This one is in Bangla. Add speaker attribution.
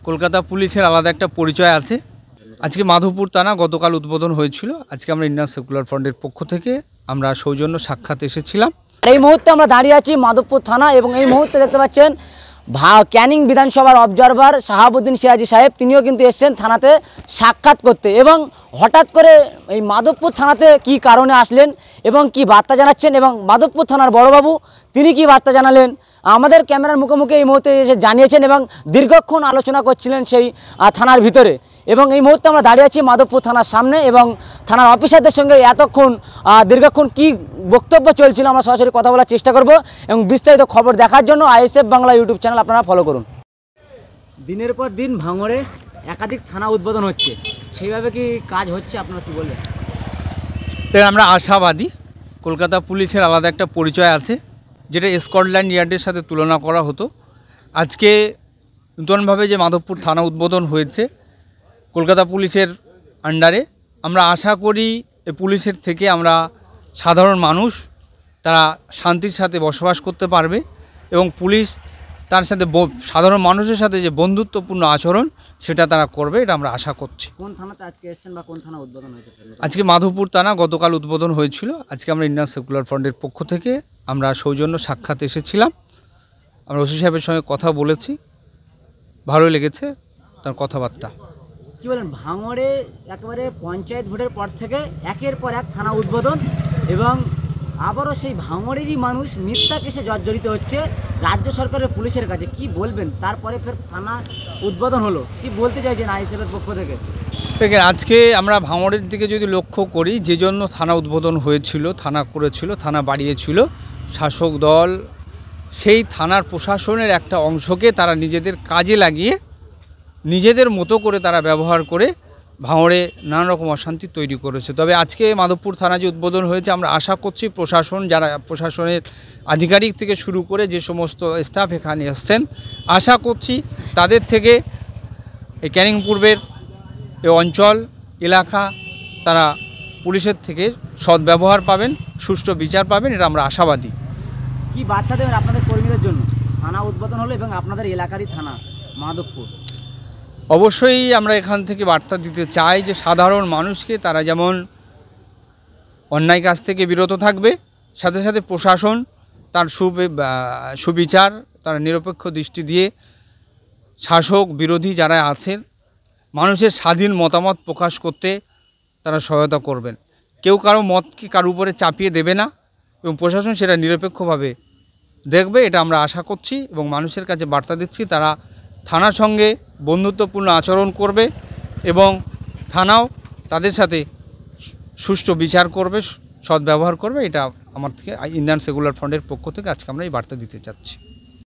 Speaker 1: কলকাতা পুলিশের আলাদা একটা পরিচয় আছে। আজকে মাধবপুর থানা গতকাল উদ্বোধন হয়েছিল। আজকে আমরা ইন্ডিয়ান সেকুলার ফ্রন্টের পক্ষ থেকে আমরা সৌজন্য সাক্ষাৎ এসেছিলাম।
Speaker 2: এই মুহূর্তে আমরা দাঁড়িয়ে আছি মাধবপুর থানা এবং এই মুহূর্তে দেখতে পাচ্ছেন ক্যানিং বিধানসভার অবজারভার শাহাবুদ্দিন সিরাজি সাহেব, তিনিও কিন্তু এসেছেন থানাতে সাক্ষাৎ করতে। এবং হঠাৎ করে এই মাধবপুর থানাতে কি কারণে আসলেন এবং কি বার্তা জানাচ্ছেন, এবং মাধবপুর থানার বড়বাবু তিনি কি বার্তা জানালেন আমাদের ক্যামেরার মুখোমুখি এই মুহূর্তে এসে জানিয়েছেন এবং দীর্ঘক্ষণ আলোচনা করছিলেন সেই থানার ভিতরে। এবং এই মুহূর্তে আমরা দাঁড়িয়ে আছি মাধবপুর থানার সামনে এবং থানার অফিসারদের সঙ্গে দীর্ঘক্ষণ কি বক্তব্য চলছিল আমরা সরাসরি কথা বলার চেষ্টা করব। এবং বিস্তারিত খবর দেখার জন্য আইএসএফ বাংলা ইউটিউব চ্যানেল আপনারা ফলো করুন। দিনের পর দিন ভাঙড়ে একাধিক থানা উদ্বোধন হচ্ছে, সেইভাবে কি কাজ হচ্ছে, আপনারা কি বলবেন?
Speaker 1: আমরা আশাবাদী। কলকাতা পুলিশের আলাদা একটা পরিচয় আছে, যেটা স্কটল্যান্ড ইয়ার্ডের সাথে তুলনা করা হতো। আজকে নূতনভাবে যে মাধবপুর থানা উদ্বোধন হয়েছে কলকাতা পুলিশের আন্ডারে, আমরা আশা করি এই পুলিশের থেকে আমরা সাধারণ মানুষ তারা শান্তির সাথে বসবাস করতে পারবে এবং পুলিশ তার সাথে সাধারণ মানুষের সাথে যে বন্ধুত্বপূর্ণ আচরণ সেটা তারা করবে, এটা আমরা আশা করছি।
Speaker 2: কোন থানাতে আজকে এসেছেন বা কোন থানা উদ্বোধন হয়েছে?
Speaker 1: আজকে মাধবপুর থানা গতকাল উদ্বোধন হয়েছিল। আজকে আমরা ইন্ডিয়ান সেকুলার ফ্রন্টের পক্ষ থেকে আমরা সৌজন্য সাক্ষাৎ এসেছিলাম। আমরা ওসি সাহেবের সঙ্গে কথা বলেছি, ভালো লেগেছে তার কথাবার্তা।
Speaker 2: কী বলেন, ভাঙড়ে একেবারে পঞ্চায়েত ভোটের পর থেকে একের পর এক থানা উদ্বোধন এবং আবারও সেই ভাঙড়েরই মানুষ মিথ্যা কেসে জর্জরিত হচ্ছে রাজ্য সরকারের পুলিশের কাছে। কি বলবেন? তারপরে ফের থানা উদ্বোধন হলো, কি বলতে চাইছেন আইএসএফের পক্ষ থেকে?
Speaker 1: দেখেন, আজকে আমরা ভাঙড়ের দিকে যদি লক্ষ্য করি, যে জন্য থানা উদ্বোধন হয়েছিল, থানা করেছিল, থানা বাড়িয়েছিল শাসক দল, সেই থানার প্রশাসনের একটা অংশকে তারা নিজেদের কাজে লাগিয়ে নিজেদের মতো করে তারা ব্যবহার করে ভাঙড়ে নানা রকম অশান্তি তৈরি করেছে। তবে আজকে মাধবপুর থানা যে উদ্বোধন হয়েছে, আমরা আশা করছি প্রশাসন, যারা প্রশাসনের আধিকারিক থেকে শুরু করে যে সমস্ত স্টাফ এখানে এসছেন, আশা করছি তাদের থেকে এই ক্যানিং পূর্বের এই অঞ্চল এলাকা তারা পুলিশের থেকে সদ্ব্যবহার পাবেন, সুষ্ঠু বিচার পাবেন, এটা আমরা আশাবাদী।
Speaker 2: কি বার্তা দেবেন আপনাদের কর্মীদের জন্য? থানা উদ্বোধন হলো এবং আপনাদের এলাকারই থানা মাধবপুর।
Speaker 1: অবশ্যই আমরা এখান থেকে বার্তা দিতে চাই যে সাধারণ মানুষকে তারা যেমন অন্যায় কাজ থেকে বিরত থাকবে, সাথে সাথে প্রশাসন তার সুবিচার, তারা নিরপেক্ষ দৃষ্টি দিয়ে শাসক বিরোধী যারা আছেন মানুষের স্বাধীন মতামত প্রকাশ করতে তারা সহায়তা করবেন। কেউ কারো মতকে কারো উপরে চাপিয়ে দেবে না এবং প্রশাসন সেটা নিরপেক্ষভাবে দেখবে, এটা আমরা আশা করছি এবং মানুষের কাছে বার্তা দিচ্ছি তারা থানার সঙ্গে বন্ধুত্বপূর্ণ আচরণ করবে এবং থানাও তাদের সাথে সুষ্ঠু বিচার করবে, সদ্ব্যবহার করবে। এটা আমার থেকে ইন্ডিয়ান সেকুলার ফ্রন্টের পক্ষ থেকে আজকে আমরা এই বার্তা দিতে চাচ্ছি।